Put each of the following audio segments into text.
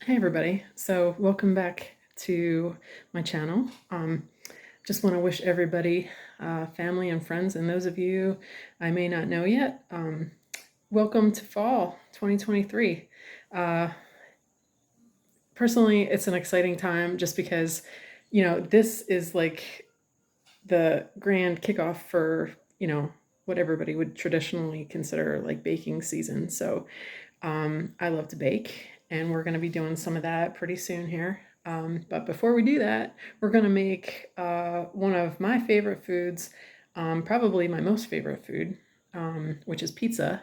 Hey everybody, so welcome back to my channel. Just want to wish everybody, family and friends, and those of you I may not know yet, welcome to fall 2023. Personally, it's an exciting time just because, this is like the grand kickoff for, what everybody would traditionally consider like baking season. So I love to bake, and we're going to be doing some of that pretty soon here. But before we do that, we're going to make one of my favorite foods, probably my most favorite food, which is pizza.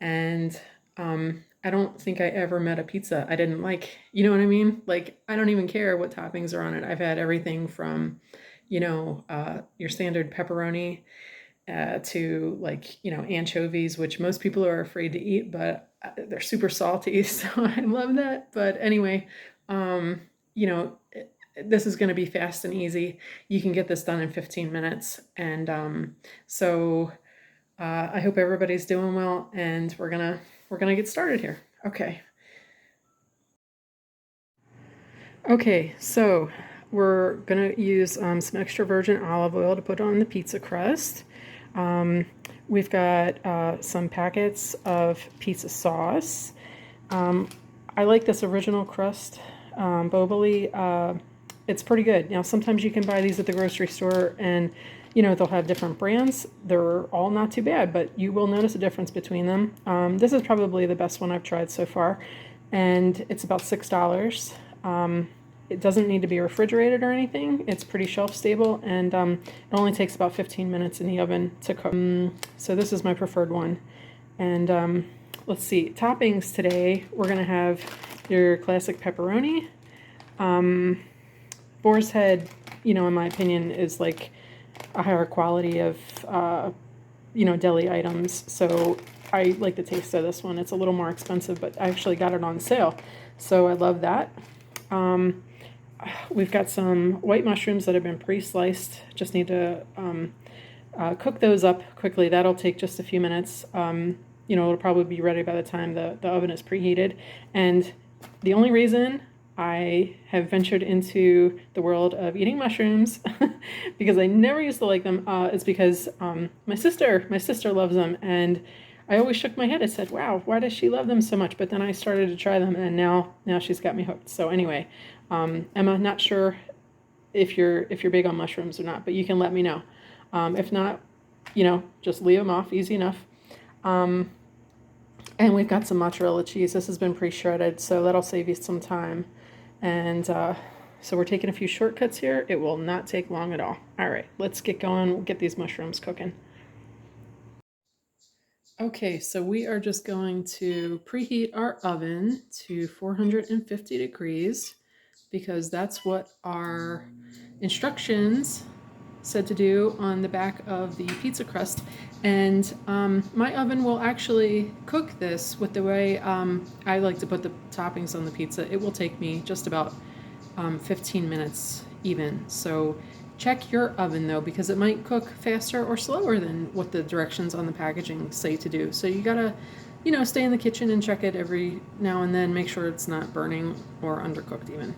And I don't think I ever met a pizza I didn't like. You know what I mean? Like, I don't even care what toppings are on it. I've had everything from, your standard pepperoni to like anchovies, which most people are afraid to eat, but they're super salty, so I love that. But anyway, you know this is going to be fast and easy. You can get this done in 15 minutes, and I hope everybody's doing well, and we're gonna get started here. Okay, so we're gonna use some extra virgin olive oil to put on the pizza crust. Um, we've got some packets of pizza sauce. Um, I like this original crust, Boboli. It's pretty good. Now, sometimes you can buy these at the grocery store, and they'll have different brands. They're all not too bad, but you will notice a difference between them. This is probably the best one I've tried so far, and it's about $6. It doesn't need to be refrigerated or anything. It's pretty shelf stable, and it only takes about 15 minutes in the oven to cook. So this is my preferred one. And let's see, toppings today, we're gonna have your classic pepperoni. Boar's Head, in my opinion, is like a higher quality of, deli items. So I like the taste of this one. It's a little more expensive, but I actually got it on sale. So I love that. We've got some white mushrooms that have been pre-sliced. Just need to cook those up quickly. That'll take just a few minutes. It'll probably be ready by the time the oven is preheated. And the only reason I have ventured into the world of eating mushrooms because I never used to like them is because my sister loves them, and I always shook my head. I said, "Wow, why does she love them so much?" But then I started to try them, and now she's got me hooked. So anyway, Emma, not sure if you're big on mushrooms or not, but you can let me know. If not, just leave them off. Easy enough. And we've got some mozzarella cheese. This has been pre-shredded, so that'll save you some time. And so we're taking a few shortcuts here. It will not take long at all. All right, let's get going. We'll get these mushrooms cooking. Okay, so we are just going to preheat our oven to 450 degrees because that's what our instructions said to do on the back of the pizza crust. And my oven will actually cook this with the way I like to put the toppings on the pizza. It will take me just about 15 minutes even. So check your oven though, because it might cook faster or slower than what the directions on the packaging say to do. So you gotta, stay in the kitchen and check it every now and then. Make sure it's not burning or undercooked even.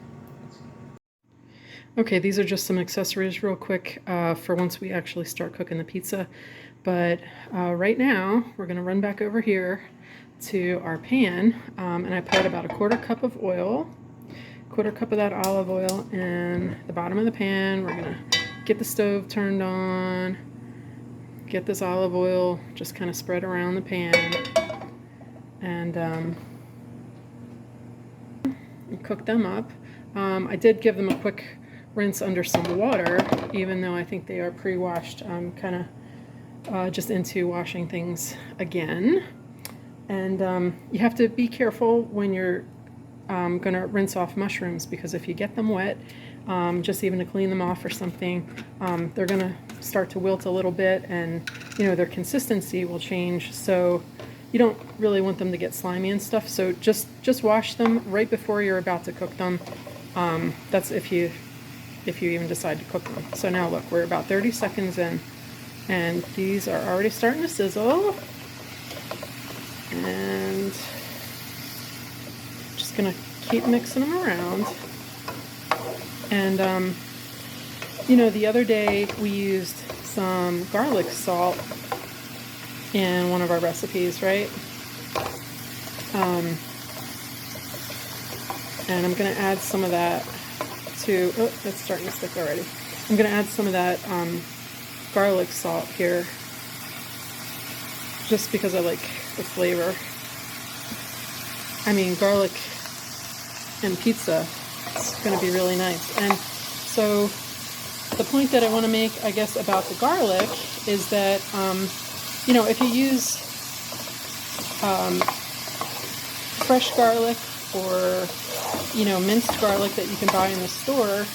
Okay, these are just some accessories real quick for once we actually start cooking the pizza. But right now, we're gonna run back over here to our pan, and I put about a quarter cup of oil, quarter cup of that olive oil in the bottom of the pan. We're gonna get the stove turned on, get this olive oil just kind of spread around the pan, and cook them up. I did give them a quick rinse under some water, even though I think they are pre-washed. I'm kind of just into washing things again. And you have to be careful when you're going to rinse off mushrooms, because if you get them wet, just even to clean them off or something, they're going to start to wilt a little bit, and their consistency will change. So you don't really want them to get slimy and stuff. So just wash them right before you're about to cook them. That's if you even decide to cook them. So now look, we're about 30 seconds in, and these are already starting to sizzle. And just just gonna keep mixing them around. And you know, the other day we used some garlic salt in one of our recipes, right? And I'm going to add some of that to, oh, that's starting to stick already. I'm going to add some of that garlic salt here, just because I like the flavor. I mean, garlic and pizza, it's going to be really nice. And so the point that I want to make, I guess, about the garlic is that, you know, if you use fresh garlic or, you know, minced garlic that you can buy in the store,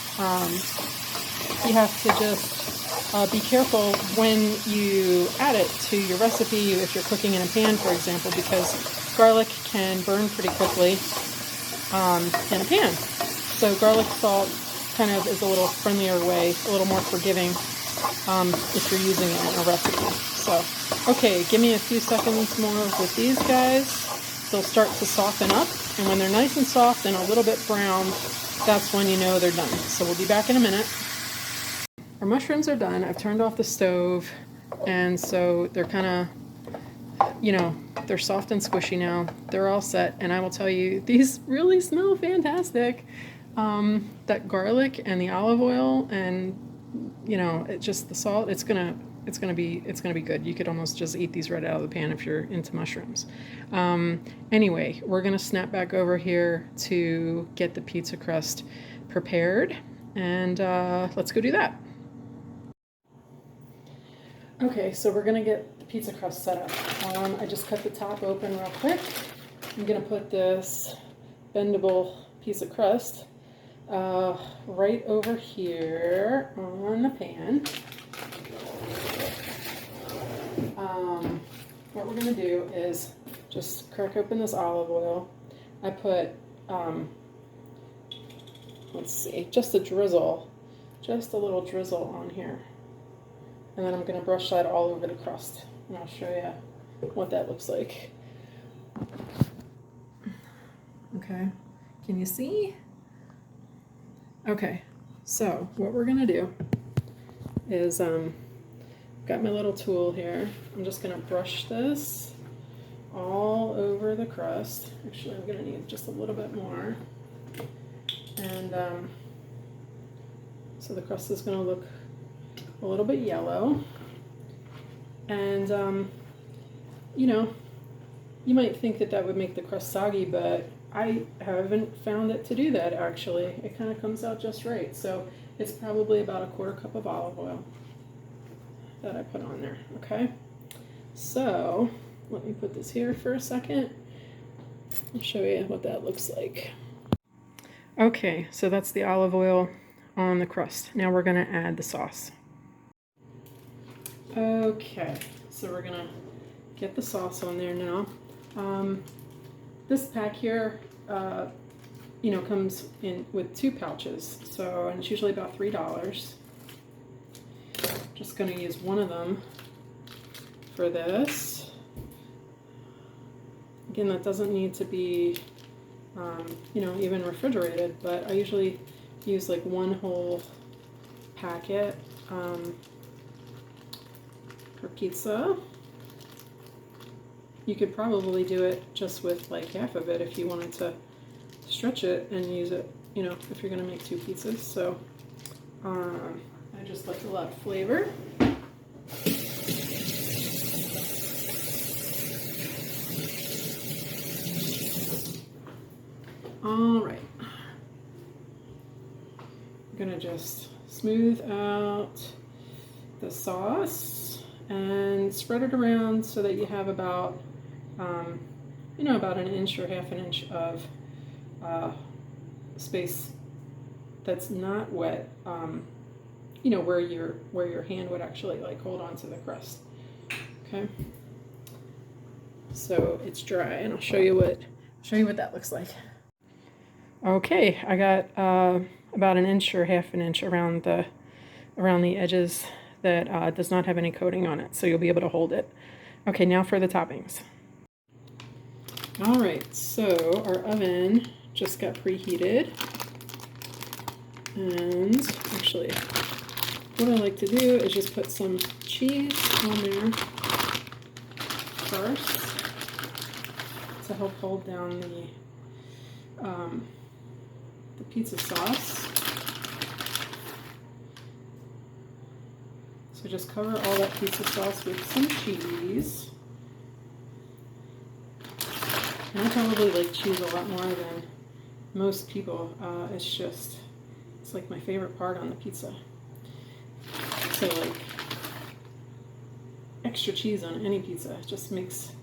you have to just be careful when you add it to your recipe if you're cooking in a pan, for example, because garlic can burn pretty quickly in a pan. So garlic salt kind of is a little friendlier way, a little more forgiving if you're using it in a recipe. So, okay, give me a few seconds more with these guys. They'll start to soften up, and when they're nice and soft and a little bit browned, that's when you know they're done. So we'll be back in a minute. Our mushrooms are done. I've turned off the stove, and so they're kind of, you know, they're soft and squishy now. They're all set, and I will tell you, these really smell fantastic. That garlic and the olive oil and, you know, it just the salt, it's gonna be good. You could almost just eat these right out of the pan if you're into mushrooms. Anyway, we're gonna snap back over here to get the pizza crust prepared, and let's go do that. Okay, so we're gonna get the pizza crust set up. I just cut the top open real quick. I'm gonna put this bendable piece of crust right over here on the pan. What we're going to do is just crack open this olive oil. I put, let's see, just a little drizzle on here. And then I'm going to brush that all over the crust. And I'll show you what that looks like. Okay, can you see? Okay, so what we're going to do is, got my little tool here. I'm just going to brush this all over the crust. Actually, I'm going to need just a little bit more. And so the crust is going to look a little bit yellow. And, you know, you might think that that would make the crust soggy, but I haven't found it to do that, actually. It kind of comes out just right. So it's probably about a 1/4 cup of olive oil that I put on there, okay? So let me put this here for a second. I'll show you what that looks like. Okay, so that's the olive oil on the crust. Now we're gonna add the sauce. Okay, so we're gonna get the sauce on there now. This pack here, you know, comes in with 2 pouches, so, and it's usually about $3. Just going to use one of them for this. Again, that doesn't need to be, you know, even refrigerated, but I usually use like 1 whole packet for pizza. You could probably do it just with like half of it if you wanted to stretch it and use it, you know, if you're going to make 2 pizzas. So I just like a lot of flavor. All right. I'm going to just smooth out the sauce and spread it around so that you have about, you know, about 1 inch or half an inch of space that's not wet, you know, where your hand would actually like hold on to the crust. Okay, so it's dry, and I'll show you what that looks like. Okay, I got about 1 inch or half an inch around the edges that does not have any coating on it, so you'll be able to hold it. Okay, now for the toppings. All right, so our oven just got preheated. And actually, what I like to do is just put some cheese on there first to help hold down the pizza sauce. So just cover all that pizza sauce with some cheese. And I probably like cheese a lot more than most people. It's like my favorite part on the pizza. So like extra cheese on any pizza just makes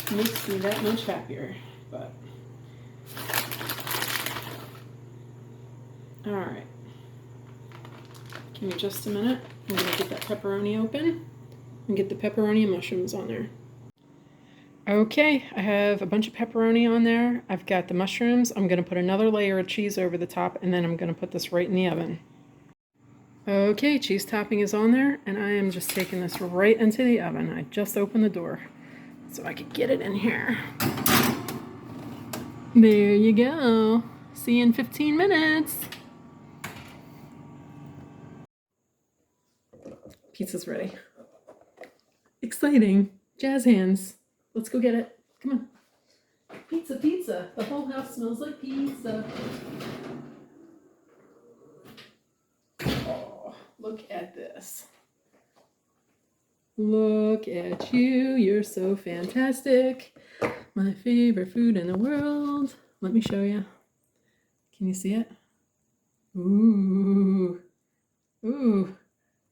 me that much happier. But all right, give me just a minute. I'm gonna get that pepperoni open and get the pepperoni and mushrooms on there. Okay, I have a bunch of pepperoni on there. I've got the mushrooms. I'm gonna put another layer of cheese over the top, and then I'm gonna put this right in the oven. Okay, cheese topping is on there, and I am just taking this right into the oven. I just opened the door so I could get it in here. There you go. See you in 15 minutes. Pizza's ready. Exciting. Jazz hands. Let's go get it. Come on. Pizza, pizza. The whole house smells like pizza. Oh, look at this. Look at you. You're so fantastic. My favorite food in the world. Let me show you. Can you see it? Ooh. Ooh.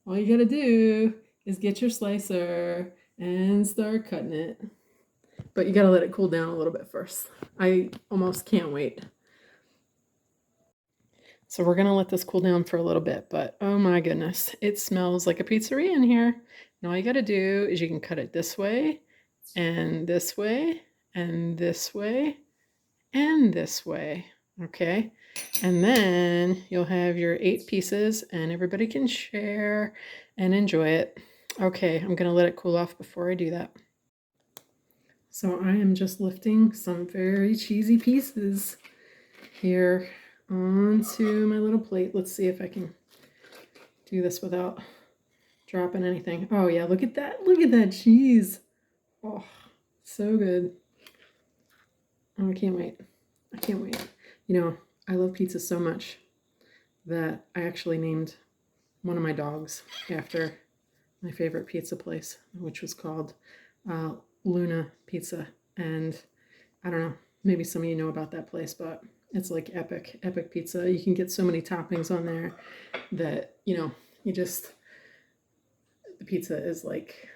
All you gotta do is get your slicer and start cutting it. But you gotta let it cool down a little bit first. I almost can't wait. So we're gonna let this cool down for a little bit, but oh my goodness, it smells like a pizzeria in here. And all you gotta do is you can cut it this way, and this way, and this way, and this way, okay? And then you'll have your 8 pieces and everybody can share and enjoy it. Okay, I'm gonna let it cool off before I do that. So I am just lifting some very cheesy pieces here onto my little plate. Let's see if I can do this without dropping anything. Oh yeah, look at that. Look at that cheese. Oh, so good. Oh, I can't wait. I can't wait. You know, I love pizza so much that I actually named one of my dogs after my favorite pizza place, which was called Luna Pizza. And I don't know, maybe some of you know about that place, but it's like epic, epic pizza. You can get so many toppings on there that, you know, the pizza is like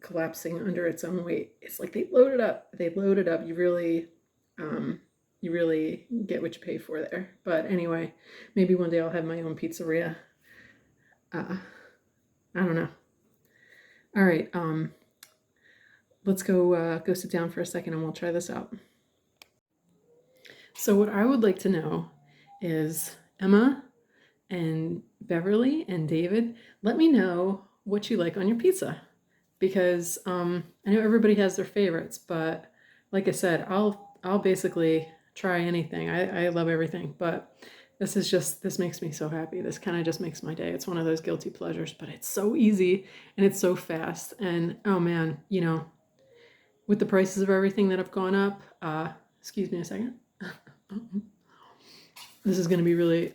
collapsing under its own weight. It's like they load it up. They load it up. You really get what you pay for there. But anyway, maybe one day I'll have my own pizzeria. I don't know. All right, let's go sit down for a second and we'll try this out. So what I would like to know is, Emma and Beverly and David, let me know what you like on your pizza, because I know everybody has their favorites, but like I said, I'll basically try anything. I love everything, but this makes me so happy. This kind of just makes my day. It's one of those guilty pleasures, but it's so easy and it's so fast. And oh man, you know, with the prices of everything that have gone up, excuse me a second. This is going to be really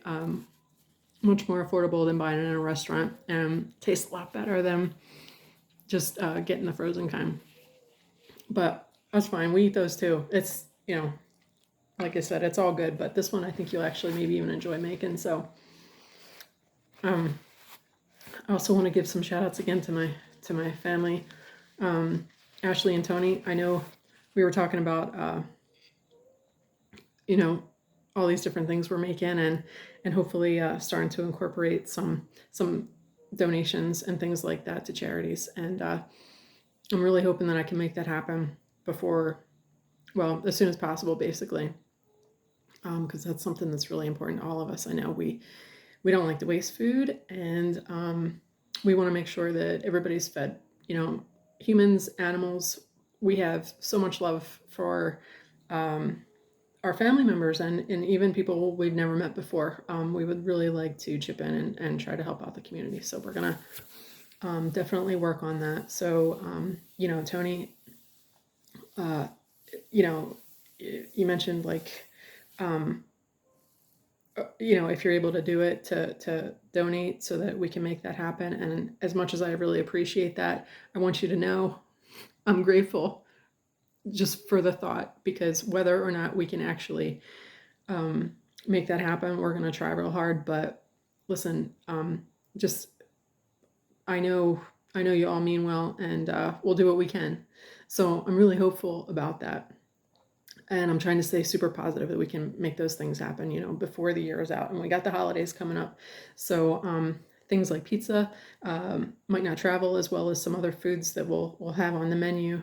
much more affordable than buying it in a restaurant, and tastes a lot better than just getting the frozen kind. But that's fine. We eat those too. It's, you know, like I said, it's all good. But this one I think you'll actually maybe even enjoy making. So I also want to give some shout outs again to my family. Ashley and Tony, I know we were talking about you know, all these different things we're making, and hopefully starting to incorporate some donations and things like that to charities. And I'm really hoping that I can make that happen before, well, as soon as possible, basically, because that's something that's really important to all of us. I know we don't like to waste food, and we want to make sure that everybody's fed. You know, humans, animals, we have so much love for our family members and even people we've never met before. We would really like to chip in and try to help out the community. So we're gonna definitely work on that. So Tony, you know, you mentioned like if you're able to do it to donate so that we can make that happen. And as much as I really appreciate that, I want you to know I'm grateful just for the thought, because whether or not we can actually make that happen, we're going to try real hard. But listen, just I know you all mean well, and we'll do what we can. So I'm really hopeful about that. And I'm trying to stay super positive that we can make those things happen, before the year is out. And we got the holidays coming up. So things like pizza might not travel as well as some other foods that we'll have on the menu.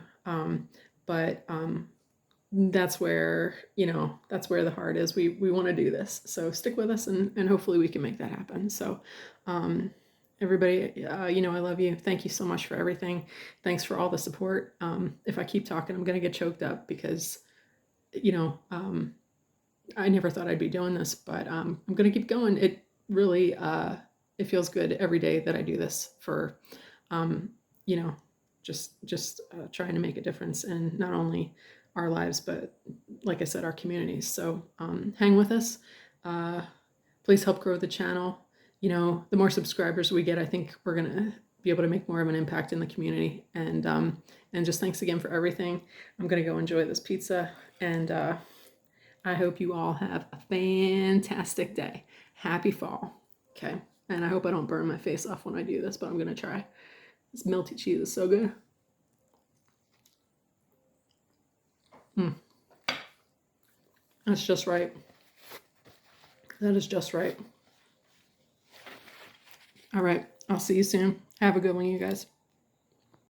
But that's where, that's where the heart is. We want to do this. So stick with us, and hopefully we can make that happen. So everybody, I love you. Thank you so much for everything. Thanks for all the support. If I keep talking, I'm going to get choked up because I never thought I'd be doing this, but I'm going to keep going. It really, it feels good every day that I do this for, you know, just trying to make a difference in not only our lives, but like I said, our communities. So hang with us. Uh, Please help grow the channel. The more subscribers we get, I think we're going to be able to make more of an impact in the community. And just thanks again for everything. I'm going to go enjoy this pizza, and I hope you all have a fantastic day. Happy fall. Okay. And I hope I don't burn my face off when I do this, but I'm going to try. This melty cheese is so good. That's just right. That is just right. All right. I'll see you soon. Have a good one, you guys.